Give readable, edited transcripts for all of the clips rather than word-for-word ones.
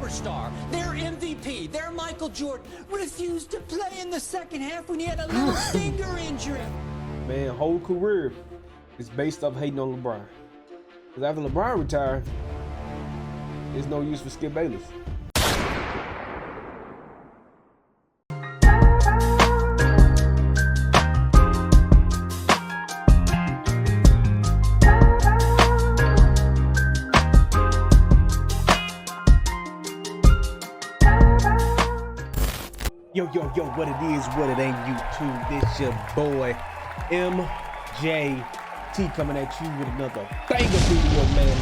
superstar, their MVP, their Michael Jordan, refused to play in the second half when he had a little finger injury. Man, whole career is based off hating on LeBron. Because after LeBron retired, there's no use for Skip Bayless. Yo, what it is, what it ain't, YouTube. This your boy, MJT, coming at you with another banger video, man.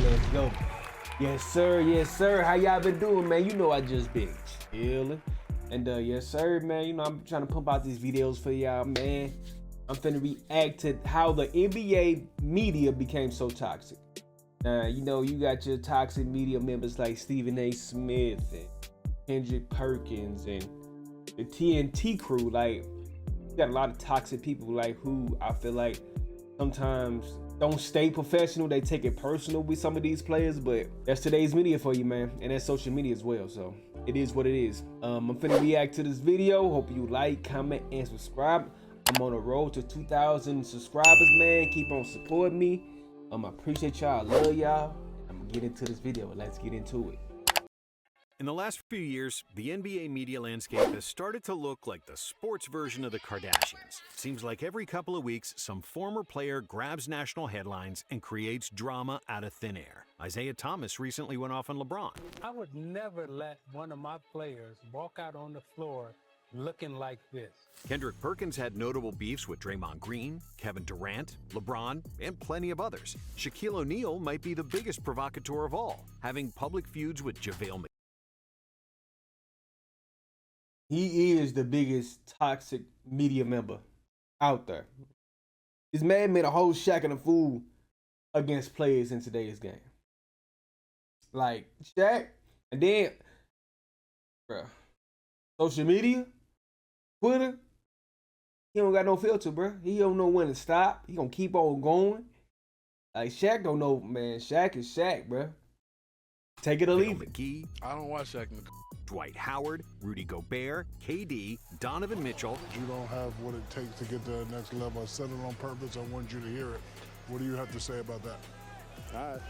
Let's go. Yes, sir. How y'all been doing, man? You know I just been chilling. And, yes, sir, man. You know, I'm trying to pump out these videos for y'all, man. I'm finna react to how the NBA media became so toxic. You know, you got your toxic media members like Stephen A. Smith and Kendrick Perkins and the TNT crew. Like, you got a lot of toxic people, like, who I feel like sometimes don't stay professional. They take it personal with some of these players, but that's today's media for you, man. And that's social media as well, so it is what it is. I'm finna react to this video. Hope you like, comment, and subscribe. I'm on the road to 2,000 subscribers, man. Keep on supporting me. I appreciate y'all. I love y'all. I'm gonna get into this video. Let's get into it. In the last few years, the NBA media landscape has started to look like the sports version of the Kardashians. Seems like every couple of weeks, some former player grabs national headlines and creates drama out of thin air. Isaiah Thomas recently went off on LeBron. I would never let one of my players walk out on the floor looking like this. Kendrick Perkins had notable beefs with Draymond Green, Kevin Durant, LeBron, and plenty of others. Shaquille O'Neal might be the biggest provocateur of all, having public feuds with JaVale McGee. He is the biggest toxic media member out there. This man made a whole Shaq and a fool against players in today's game. Like, Shaq, and then, bruh, social media, Twitter, he don't got no filter, bruh. He don't know when to stop. He gonna keep on going. Like, Shaq don't know, man. Shaq is Shaq, bruh. Take it or leave it. McGee, I don't watch Shaq McGee. Dwight Howard, Rudy Gobert, KD, Donovan Mitchell. You don't have what it takes to get to the next level. I said it on purpose. I wanted you to hear it. What do you have to say about that? All right.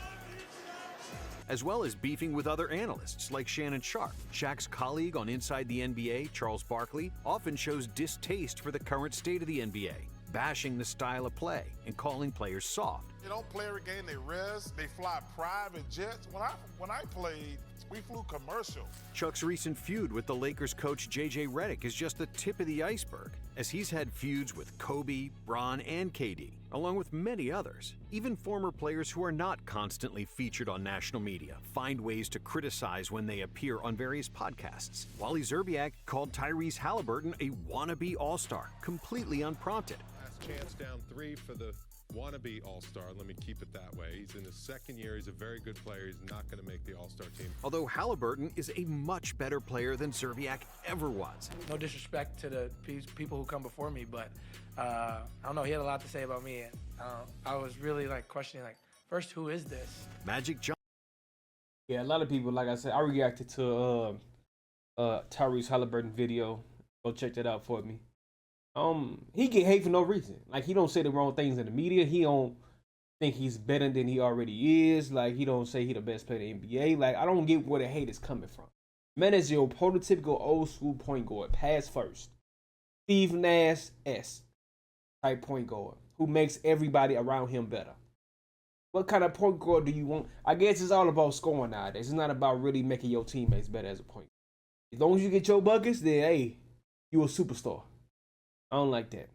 As well as beefing with other analysts like Shannon Sharp. Shaq's colleague on Inside the NBA, Charles Barkley, often shows distaste for the current state of the NBA, bashing the style of play and calling players soft. They don't play every game. They rest. They fly private jets. When I played, we flew commercial. Chuck's recent feud with the Lakers coach J.J. Redick is just the tip of the iceberg, as he's had feuds with Kobe, Bron, and KD, along with many others. Even former players who are not constantly featured on national media find ways to criticize when they appear on various podcasts. Wally Szczerbiak called Tyrese Halliburton a wannabe all-star, completely unprompted. Last chance down 3 for the wannabe all-star. Let me keep it that way. He's in his second year. He's a very good player. He's not going to make the all-star team. Although Halliburton is a much better player than Szczerbiak ever was. No disrespect to the people who come before me, but I don't know. He had a lot to say about me, and I was really like questioning, like, first, who is this? Magic Johnson. Yeah, a lot of people, like I said, I reacted to Tyrese Halliburton video. Go check that out for me. He get hate for no reason. Like, he don't say the wrong things in the media. He don't think he's better than he already is. Like, he don't say he the best player in the NBA. Like, I don't get where the hate is coming from. Man is your prototypical old school point guard, pass first, Steve Nash-esque type point guard who makes everybody around him better. What kind of point guard do you want? I guess it's all about scoring nowadays. It's not about really making your teammates better as a point guard. As long as you get your buckets, then hey, you a superstar. I don't like that.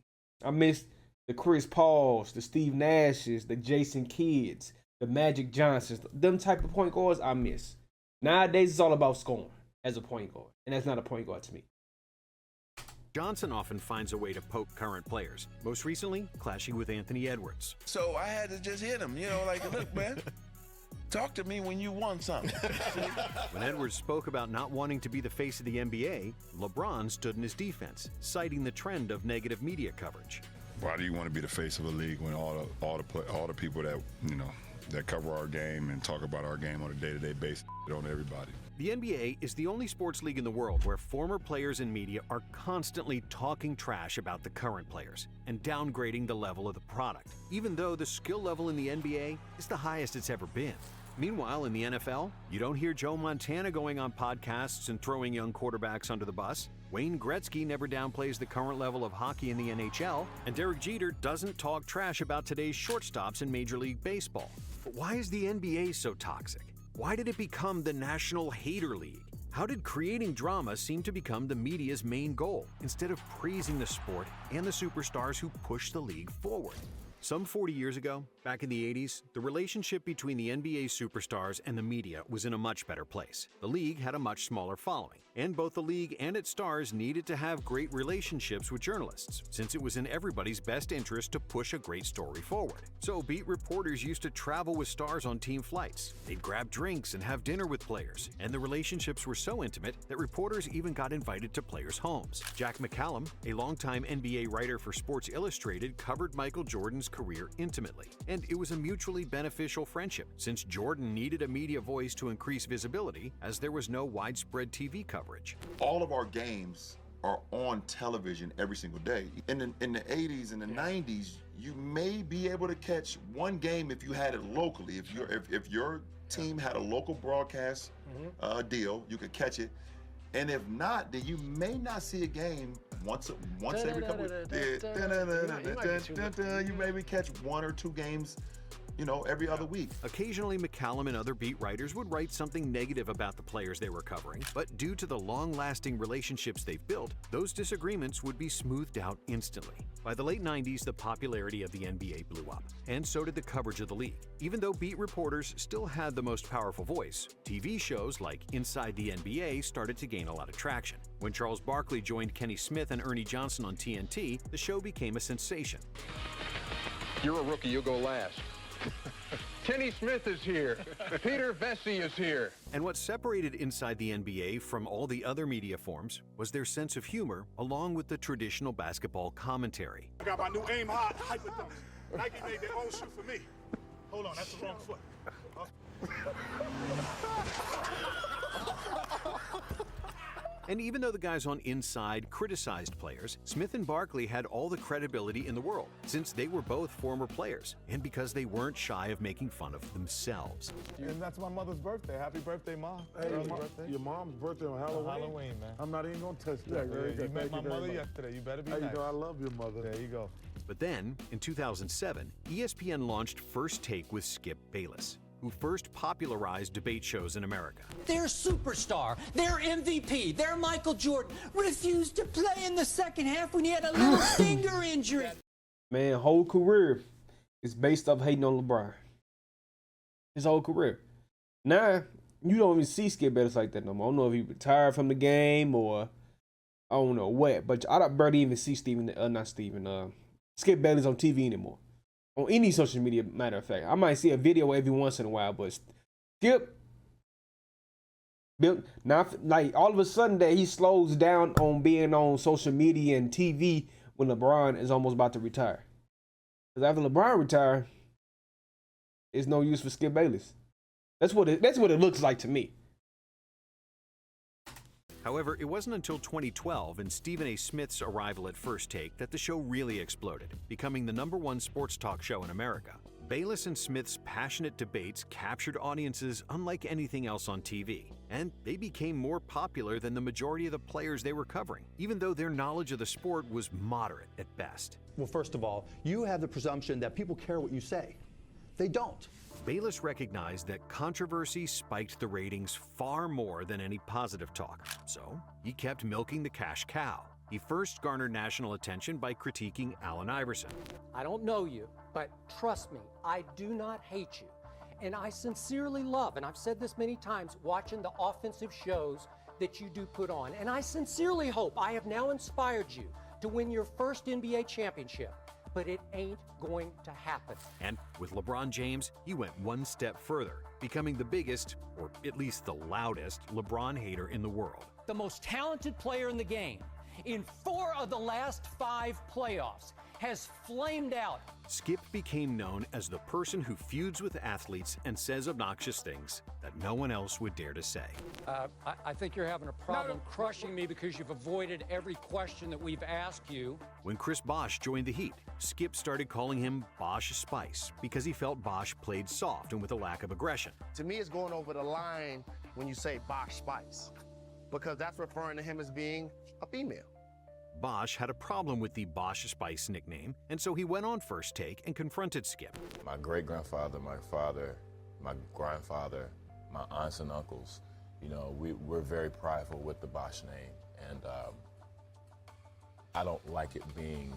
I miss the Chris Pauls, the Steve Nashes, the Jason Kidds, the Magic Johnsons. Them type of point guards I miss. Nowadays, it's all about scoring as a point guard. And that's not a point guard to me. Johnson often finds a way to poke current players, most recently clashing with Anthony Edwards. So I had to just hit him, like, look, man, talk to me when you want something. When Edwards spoke about not wanting to be the face of the NBA, LeBron stood in his defense, citing the trend of negative media coverage. Why do you want to be the face of a league when all the people that that cover our game and talk about our game on a day-to-day basis on everybody. The NBA is the only sports league in the world where former players and media are constantly talking trash about the current players and downgrading the level of the product, even though the skill level in the NBA is the highest it's ever been. Meanwhile, in the NFL, you don't hear Joe Montana going on podcasts and throwing young quarterbacks under the bus. Wayne Gretzky never downplays the current level of hockey in the NHL, and Derek Jeter doesn't talk trash about today's shortstops in Major League Baseball. But why is the NBA so toxic? Why did it become the National Hater League? How did creating drama seem to become the media's main goal, instead of praising the sport and the superstars who push the league forward? Some 40 years ago, back in the 80s, the relationship between the NBA superstars and the media was in a much better place. The league had a much smaller following, and both the league and its stars needed to have great relationships with journalists, since it was in everybody's best interest to push a great story forward. So beat reporters used to travel with stars on team flights. They'd grab drinks and have dinner with players, and the relationships were so intimate that reporters even got invited to players' homes. Jack McCallum, a longtime NBA writer for Sports Illustrated, covered Michael Jordan's career intimately, and it was a mutually beneficial friendship, since Jordan needed a media voice to increase visibility, as there was no widespread TV coverage. All of our games are on television every single day. In the 80s and the 90s, you may be able to catch one game if you had it locally. If your team had a local broadcast deal, you could catch it. And if not, then you may not see a game once every couple of you maybe catch one or two games, every other week. Occasionally, McCallum and other beat writers would write something negative about the players they were covering, but due to the long-lasting relationships they've built, those disagreements would be smoothed out instantly. By the late 90s, the popularity of the NBA blew up, and so did the coverage of the league. Even though beat reporters still had the most powerful voice, TV shows like Inside the NBA started to gain a lot of traction. When Charles Barkley joined Kenny Smith and Ernie Johnson on TNT, the show became a sensation. You're a rookie, you'll go last. Kenny Smith is here. Peter Vesey is here. And what separated Inside the NBA from all the other media forms was their sense of humor, along with the traditional basketball commentary. I got my new aim high hyper dunk. Nike made their own shoe for me. Hold on, that's the wrong foot. And even though the guys on Inside criticized players, Smith and Barkley had all the credibility in the world, since they were both former players, and because they weren't shy of making fun of themselves. And that's my mother's birthday. Happy birthday, Mom. Hey, Early birthday. Your mom's birthday on Halloween? Halloween, man. I'm not even going to touch that. Yeah, you met my mother yesterday. You better be nice. I love your mother. There you go. But then, in 2007, ESPN launched First Take with Skip Bayless, who first popularized debate shows in America. Their superstar, their MVP, their Michael Jordan refused to play in the second half when he had a little finger injury. Man, whole career is based off hating on LeBron. His whole career. Now, you don't even see Skip Bayless like that no more. I don't know if he retired from the game or I don't know what, but I don't barely even see Skip Bayless on TV anymore. On any social media, matter of fact. I might see a video every once in a while, but Skip, now, like all of a sudden that he slows down on being on social media and TV when LeBron is almost about to retire. Because after LeBron retire, it's no use for Skip Bayless. That's what it looks like to me. However, it wasn't until 2012 and Stephen A. Smith's arrival at First Take that the show really exploded, becoming the #1 sports talk show in America. Bayless and Smith's passionate debates captured audiences unlike anything else on TV, and they became more popular than the majority of the players they were covering, even though their knowledge of the sport was moderate at best. Well, first of all, you have the presumption that people care what you say. They don't. Bayless recognized that controversy spiked the ratings far more than any positive talk, so he kept milking the cash cow. He first garnered national attention by critiquing Allen Iverson. I don't know you, but trust me, I do not hate you. And I sincerely love, and I've said this many times, watching the offensive shows that you do put on. And I sincerely hope I have now inspired you to win your first NBA championship. But it ain't going to happen. And with LeBron James, he went one step further, becoming the biggest, or at least the loudest, LeBron hater in the world. The most talented player in the game in 4 of the last 5 playoffs. has flamed out. Skip became known as the person who feuds with athletes and says obnoxious things that no one else would dare to say. I think you're having a problem crushing me because you've avoided every question that we've asked you. When Chris Bosh joined the Heat, Skip started calling him Bosh Spice because he felt Bosh played soft and with a lack of aggression. To me, it's going over the line when you say Bosh Spice, because that's referring to him as being a female. Bosh had a problem with the Bosh Spice nickname, and so he went on First Take and confronted Skip. My great-grandfather, my father, my grandfather, my aunts and uncles, you know, we're very prideful with the Bosh name, and I don't like it being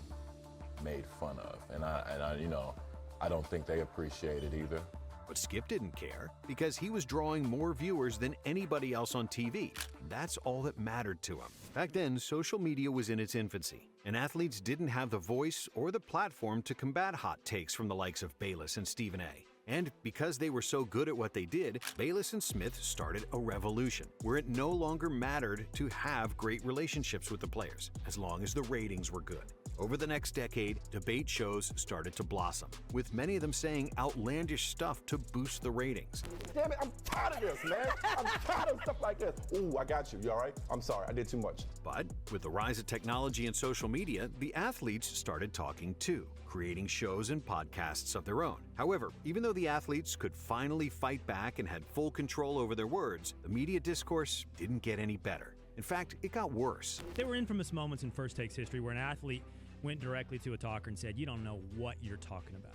made fun of, and I you know, I don't think they appreciate it either. But Skip didn't care because he was drawing more viewers than anybody else on TV. That's all that mattered to him. Back then, social media was in its infancy, and athletes didn't have the voice or the platform to combat hot takes from the likes of Bayless and Stephen A. And because they were so good at what they did, Bayless and Smith started a revolution where it no longer mattered to have great relationships with the players, as long as the ratings were good. Over the next decade, debate shows started to blossom, with many of them saying outlandish stuff to boost the ratings. Damn it, I'm tired of this, man. I'm tired of stuff like this. Ooh, I got you. You all right? I'm sorry, I did too much. But with the rise of technology and social media, the athletes started talking too, creating shows and podcasts of their own. However, even though the athletes could finally fight back and had full control over their words, the media discourse didn't get any better. In fact, it got worse. There were infamous moments in First Take's history where an athlete went directly to a talker and said, "You don't know what you're talking about."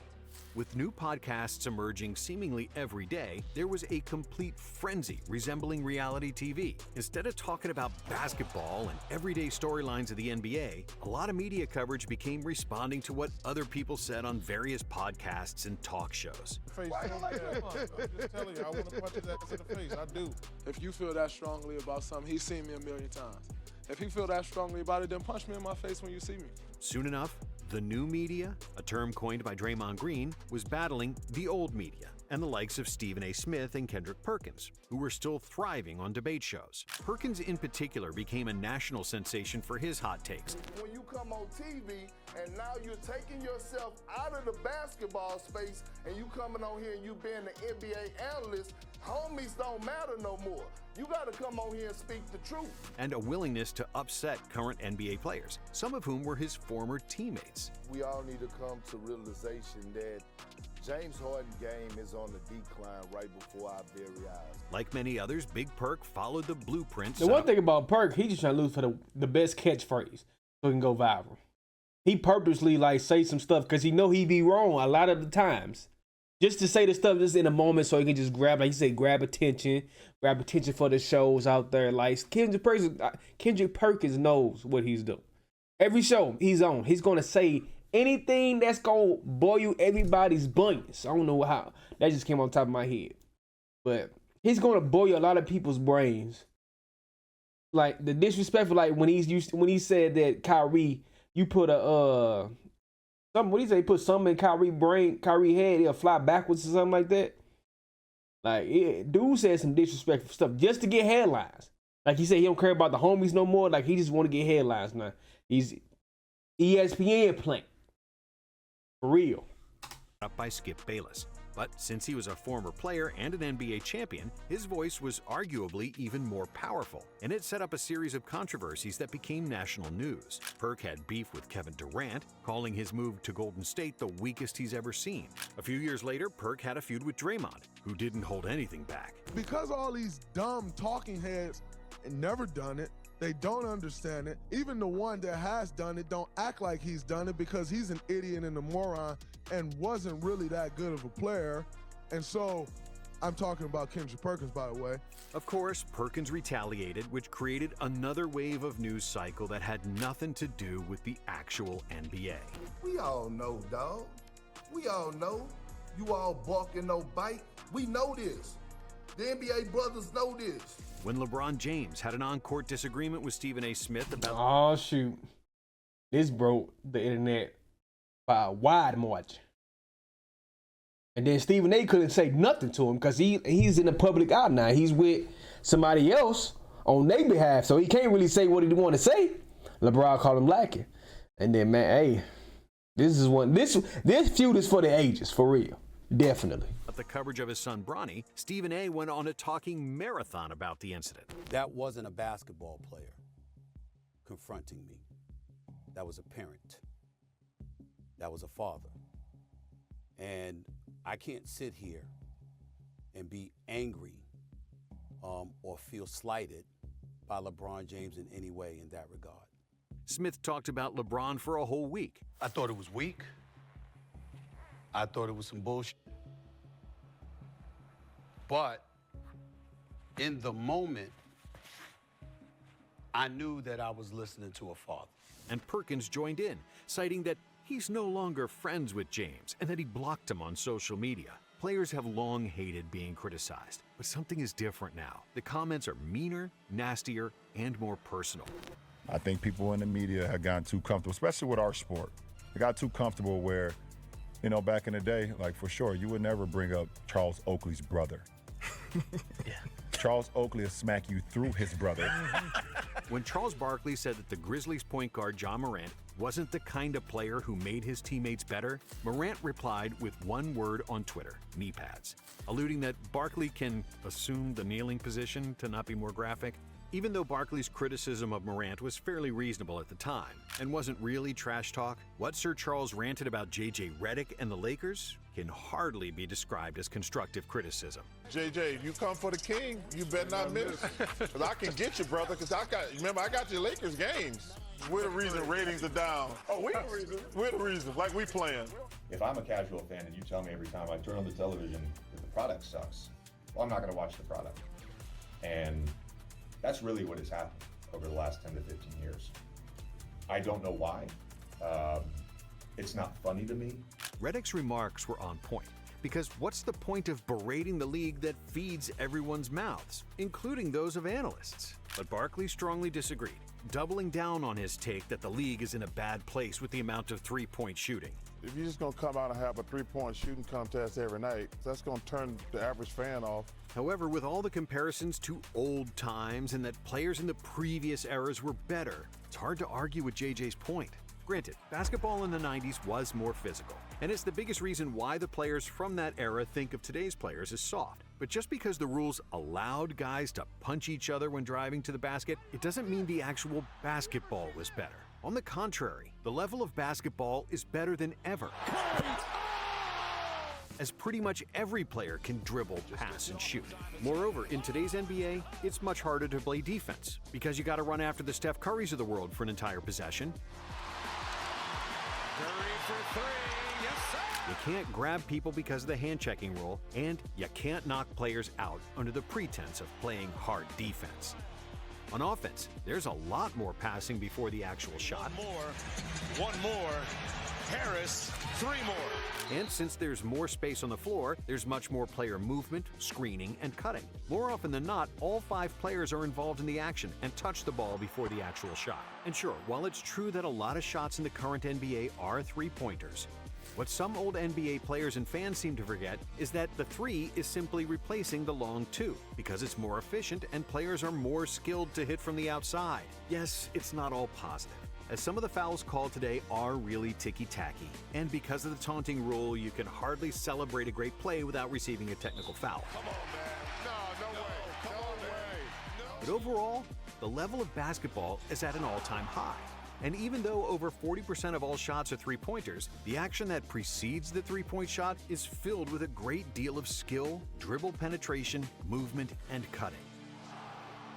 With new podcasts emerging seemingly every day, there was a complete frenzy resembling reality TV. Instead of talking about basketball and everyday storylines of the NBA, a lot of media coverage became responding to what other people said on various podcasts and talk shows. Why you like that? I'm just telling you, I want to punch his ass in the face. I do. If you feel that strongly about something, he's seen me a million times. If he feel that strongly about it, then punch me in my face when you see me. Soon enough, the new media, a term coined by Draymond Green, was battling the old media and the likes of Stephen A. Smith and Kendrick Perkins, who were still thriving on debate shows. Perkins in particular became a national sensation for his hot takes. When you come on TV and now you're taking yourself out of the basketball space and you coming on here and you being the NBA analyst, homies don't matter no more. You got to come on here and speak the truth. And a willingness to upset current NBA players, some of whom were his former teammates. We all need to come to realization that James Harden's game is on the decline right before our very eyes. Like many others, Big Perk followed the blueprint. The one thing about Perk, he just trying to lose for the best catchphrase so he can go viral. He purposely like say some stuff because he know he be wrong a lot of the times. Just to say the stuff just in a moment so he can just grab, like you say, grab attention for the shows out there. Like Kendrick Perkins knows what he's doing. Every show he's on, he's going to say anything that's going to boil everybody's bunions. I don't know how. That just came on top of my head. But he's going to boil a lot of people's brains. Like the disrespectful, like when he said that Kyrie, you put a what do you say? Put something in Kyrie head, he'll fly backwards or something like that. Like, dude said some disrespectful stuff just to get headlines. Like he said, he don't care about the homies no more. Like he just want to get headlines now. He's ESPN playing for real. Up by Skip Bayless. But since he was a former player and an NBA champion, his voice was arguably even more powerful, and it set up a series of controversies that became national news. Perk had beef with Kevin Durant, calling his move to Golden State the weakest he's ever seen. A few years later, Perk had a feud with Draymond, who didn't hold anything back. Because all these dumb talking heads never done it, they don't understand it. Even the one that has done it don't act like he's done it because he's an idiot and a moron and wasn't really that good of a player. And so I'm talking about Kendrick Perkins, by the way. Of course, Perkins retaliated, which created another wave of news cycle that had nothing to do with the actual NBA. We all know, dog. We all know. You all bark and no bite. We know this. The NBA brothers know this. When LeBron James had an on-court disagreement with Stephen A. Smith about... Oh, shoot. This broke the internet by a wide margin. And then Stephen A. couldn't say nothing to him because he's in the public eye now. He's with somebody else on their behalf, so he can't really say what he want to say. LeBron called him lacking. And then, man, hey, This feud is for the ages, for real. Definitely. At the coverage of his son Bronny, Stephen A. went on a talking marathon about the incident. That wasn't a basketball player confronting me. That was a parent. That was a father. And I can't sit here and be angry or feel slighted by LeBron James in any way in that regard. Smith talked about LeBron for a whole week. I thought it was weak. I thought it was some bullshit. But in the moment, I knew that I was listening to a father. And Perkins joined in, citing that he's no longer friends with James and that he blocked him on social media. Players have long hated being criticized, but something is different now. The comments are meaner, nastier, and more personal. I think people in the media have gotten too comfortable, especially with our sport. They got too comfortable where, you know, back in the day, like for sure, you would never bring up Charles Oakley's brother. Yeah. Charles Oakley will smack you through his brother. When Charles Barkley said that the Grizzlies point guard Ja Morant wasn't the kind of player who made his teammates better, Morant replied with one word on Twitter, knee pads, alluding that Barkley can assume the kneeling position to not be more graphic. Even though Barkley's criticism of Morant was fairly reasonable at the time and wasn't really trash talk, what Sir Charles ranted about J.J. Redick and the Lakers can hardly be described as constructive criticism. JJ, if you come for the king, you better not miss. Because I can get you, brother, because I got your Lakers games. We're the reason ratings are down. Oh, we're the reason. We're the reason, like we playing. If I'm a casual fan and you tell me every time I turn on the television that the product sucks, well, I'm not going to watch the product. And that's really what has happened over the last 10 to 15 years. I don't know why. It's not funny to me. Redick's remarks were on point, because what's the point of berating the league that feeds everyone's mouths, including those of analysts? But Barkley strongly disagreed, doubling down on his take that the league is in a bad place with the amount of three-point shooting. If you're just going to come out and have a three-point shooting contest every night, that's going to turn the average fan off. However, with all the comparisons to old times and that players in the previous eras were better, it's hard to argue with JJ's point. Granted, basketball in the 90s was more physical, and it's the biggest reason why the players from that era think of today's players as soft. But just because the rules allowed guys to punch each other when driving to the basket, it doesn't mean the actual basketball was better. On the contrary, the level of basketball is better than ever, as pretty much every player can dribble, pass, and shoot. Moreover, in today's NBA, it's much harder to play defense because you got to run after the Steph Currys of the world for an entire possession. You can't grab people because of the hand-checking rule, and you can't knock players out under the pretense of playing hard defense. On offense, there's a lot more passing before the actual shot. One more. Harris, 3 more. And since there's more space on the floor, there's much more player movement, screening, and cutting. More often than not, all 5 players are involved in the action and touch the ball before the actual shot. And sure, while it's true that a lot of shots in the current NBA are three-pointers, what some old NBA players and fans seem to forget is that the 3 is simply replacing the long 2 because it's more efficient and players are more skilled to hit from the outside. Yes, it's not all positive, as some of the fouls called today are really ticky-tacky. And because of the taunting rule, you can hardly celebrate a great play without receiving a technical foul. Come on, man. No way. Come on, man. But overall, the level of basketball is at an all-time high. And even though over 40% of all shots are three-pointers, the action that precedes the three-point shot is filled with a great deal of skill, dribble penetration, movement, and cutting.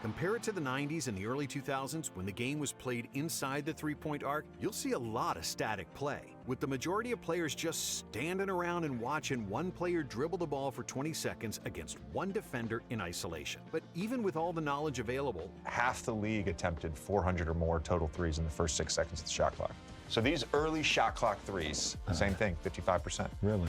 Compare it to the 90s and the early 2000s when the game was played inside the three-point arc, you'll see a lot of static play, with the majority of players just standing around and watching one player dribble the ball for 20 seconds against one defender in isolation. But even with all the knowledge available, half the league attempted 400 or more total threes in the first 6 seconds of the shot clock. So these early shot clock threes, same thing, 55%. Really?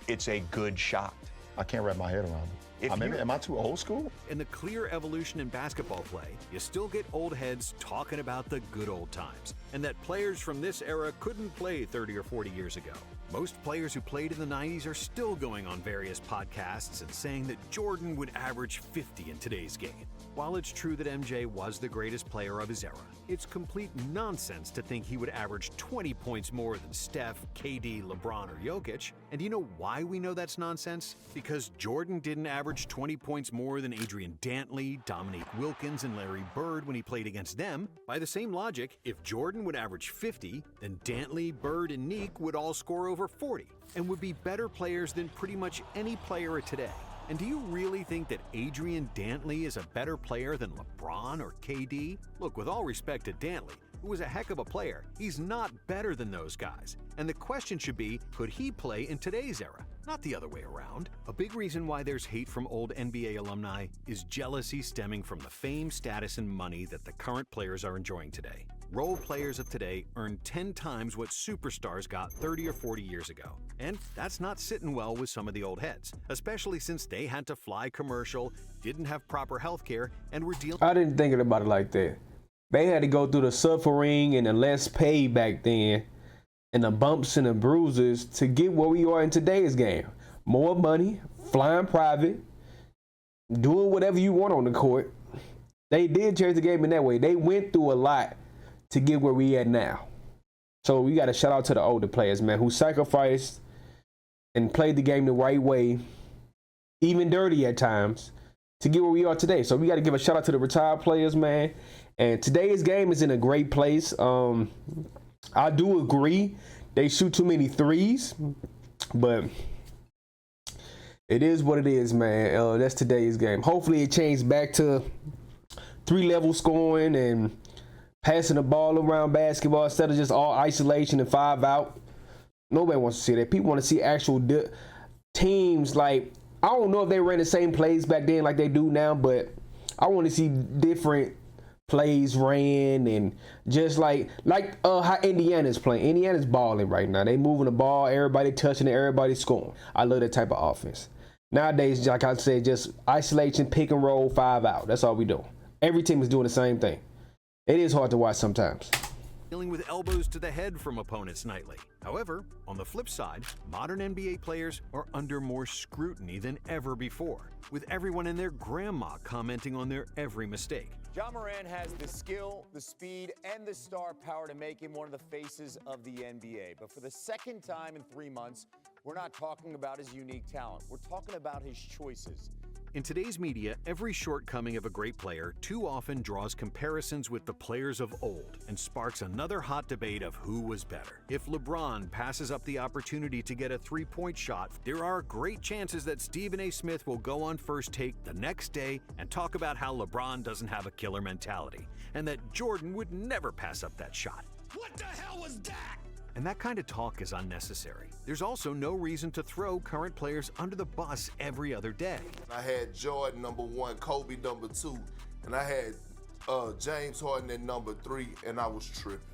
It's a good shot. I can't wrap my head around it. Am I too old school? In the clear evolution in basketball play, you still get old heads talking about the good old times, and that players from this era couldn't play 30 or 40 years ago. Most players who played in the 90s are still going on various podcasts and saying that Jordan would average 50 in today's game. While it's true that MJ was the greatest player of his era, it's complete nonsense to think he would average 20 points more than Steph, KD, LeBron, or Jokic. And do you know why we know that's nonsense? Because Jordan didn't average 20 points more than Adrian Dantley, Dominique Wilkins, and Larry Bird when he played against them. By the same logic, if Jordan would average 50, then Dantley, Bird, and Neek would all score over 40 and would be better players than pretty much any player of today. And do you really think that Adrian Dantley is a better player than LeBron or KD? Look, with all respect to Dantley, who was a heck of a player, he's not better than those guys. And the question should be, could he play in today's era? Not the other way around. A big reason why there's hate from old NBA alumni is jealousy stemming from the fame, status, and money that the current players are enjoying today. Role players of today earn 10 times what superstars got 30 or 40 years ago. And that's not sitting well with some of the old heads, especially since they had to fly commercial, didn't have proper health care, and were dealing— I didn't think about it like that. They had to go through the suffering and the less pay back then, and the bumps and the bruises to get where we are in today's game. More money, flying private, doing whatever you want on the court. They did change the game in that way. They went through a lot to get where we at now. So we got to shout out to the older players, man, who sacrificed and played the game the right way, even dirty at times, to get where we are today. So we got to give a shout out to the retired players, man. And today's game is in a great place. I do agree they shoot too many threes, but it is what it is, man. That's today's game. Hopefully it changed back to 3-level scoring and passing the ball around basketball instead of just all isolation and 5 out. Nobody wants to see that. People want to see actual teams. Like, I don't know if they ran the same plays back then like they do now, but I want to see different plays ran, and just like how Indiana's playing. Indiana's balling right now. They moving the ball, everybody touching it, everybody scoring. I love that type of offense. Nowadays, like I said, just isolation, pick and roll, 5 out. That's all we do. Every team is doing the same thing. It is hard to watch sometimes. dealing with elbows to the head from opponents nightly. However, on the flip side, modern NBA players are under more scrutiny than ever before, with everyone and their grandma commenting on their every mistake. Ja Morant has the skill, the speed, and the star power to make him one of the faces of the NBA. But for the second time in 3 months, we're not talking about his unique talent. We're talking about his choices. In today's media, every shortcoming of a great player too often draws comparisons with the players of old and sparks another hot debate of who was better. If LeBron passes up the opportunity to get a three-point shot, there are great chances that Stephen A. Smith will go on First Take the next day and talk about how LeBron doesn't have a killer mentality and that Jordan would never pass up that shot. What the hell was that? And that kind of talk is unnecessary. There's also no reason to throw current players under the bus every other day. I had Jordan #1, Kobe #2, and I had James Harden at #3, and I was tripping.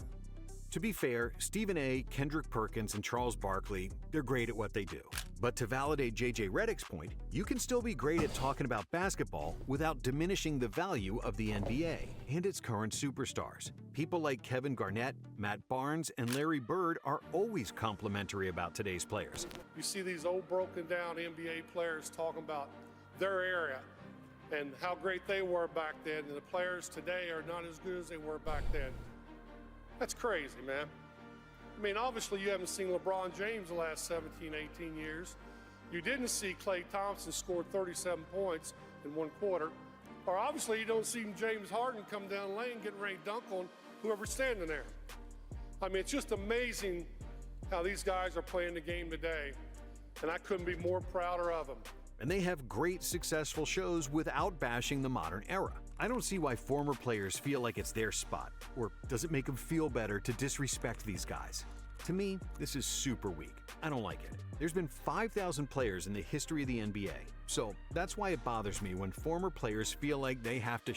To be fair, Stephen A., Kendrick Perkins, and Charles Barkley, they're great at what they do. But to validate JJ Redick's point, you can still be great at talking about basketball without diminishing the value of the NBA and its current superstars. People like Kevin Garnett, Matt Barnes, and Larry Bird are always complimentary about today's players. You see these old broken down NBA players talking about their era and how great they were back then, and the players today are not as good as they were back then. That's crazy, man. I mean, obviously you haven't seen LeBron James the last 17, 18 years. You didn't see Klay Thompson score 37 points in 1 quarter. Or obviously you don't see James Harden come down the lane getting ready to dunk on whoever's standing there. I mean, it's just amazing how these guys are playing the game today, and I couldn't be more prouder of them. And they have great, successful shows without bashing the modern era. I don't see why former players feel like it's their spot, or does it make them feel better to disrespect these guys? To me, this is super weak. I don't like it. There's been 5,000 players in the history of the NBA, so that's why it bothers me when former players feel like they have to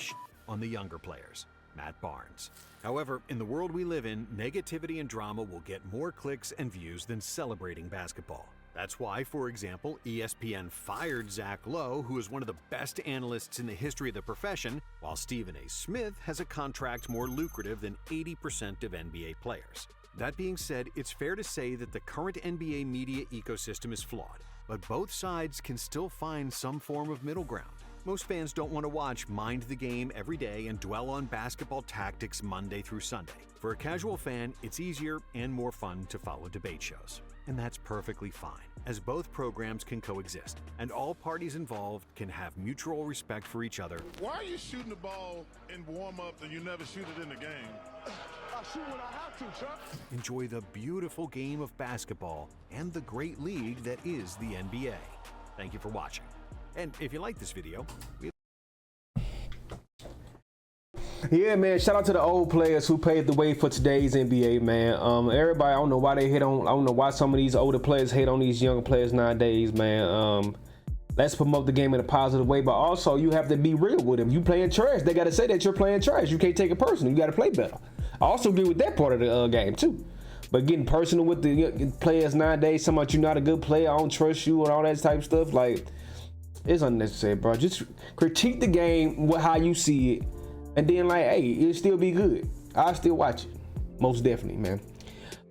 on the younger players. Matt Barnes. However, in the world we live in, negativity and drama will get more clicks and views than celebrating basketball. That's why, for example, ESPN fired Zach Lowe, who is one of the best analysts in the history of the profession, while Stephen A. Smith has a contract more lucrative than 80% of NBA players. That being said, it's fair to say that the current NBA media ecosystem is flawed, but both sides can still find some form of middle ground. Most fans don't want to watch Mind the Game every day and dwell on basketball tactics Monday through Sunday. For a casual fan, it's easier and more fun to follow debate shows. And that's perfectly fine, as both programs can coexist, and all parties involved can have mutual respect for each other. Why are you shooting the ball in warm-up and you never shoot it in the game? I shoot when I have to, Chuck. Enjoy the beautiful game of basketball and the great league that is the NBA. Thank you for watching. And if you like this video, yeah, man, shout out to the old players who paved the way for today's NBA, man. Everybody, I don't know why they hate on, I don't know why some of these older players hate on these younger players nowadays, man. Let's promote the game in a positive way, but also you have to be real with them. You playing trash, they got to say that you're playing trash. You can't take it personal. You got to play better. I also agree with that part of the game too. But getting personal with the players nowadays, some about you're not a good player, I don't trust you, and all that type of stuff, like, it's unnecessary, bro. Just critique the game with how you see it, and then, like, hey, it'll still be good. I'll still watch it, most definitely, man.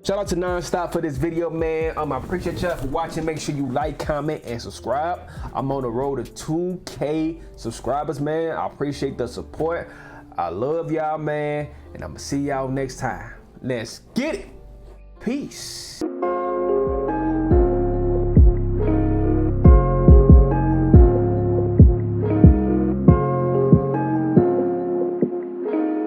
Shout out to Nonstop for this video, man. I appreciate y'all for watching. Make sure you like, comment, and subscribe. I'm on the road to 2K subscribers, man. I appreciate the support. I love y'all, man, and I'm gonna see y'all next time. Let's get it. Peace.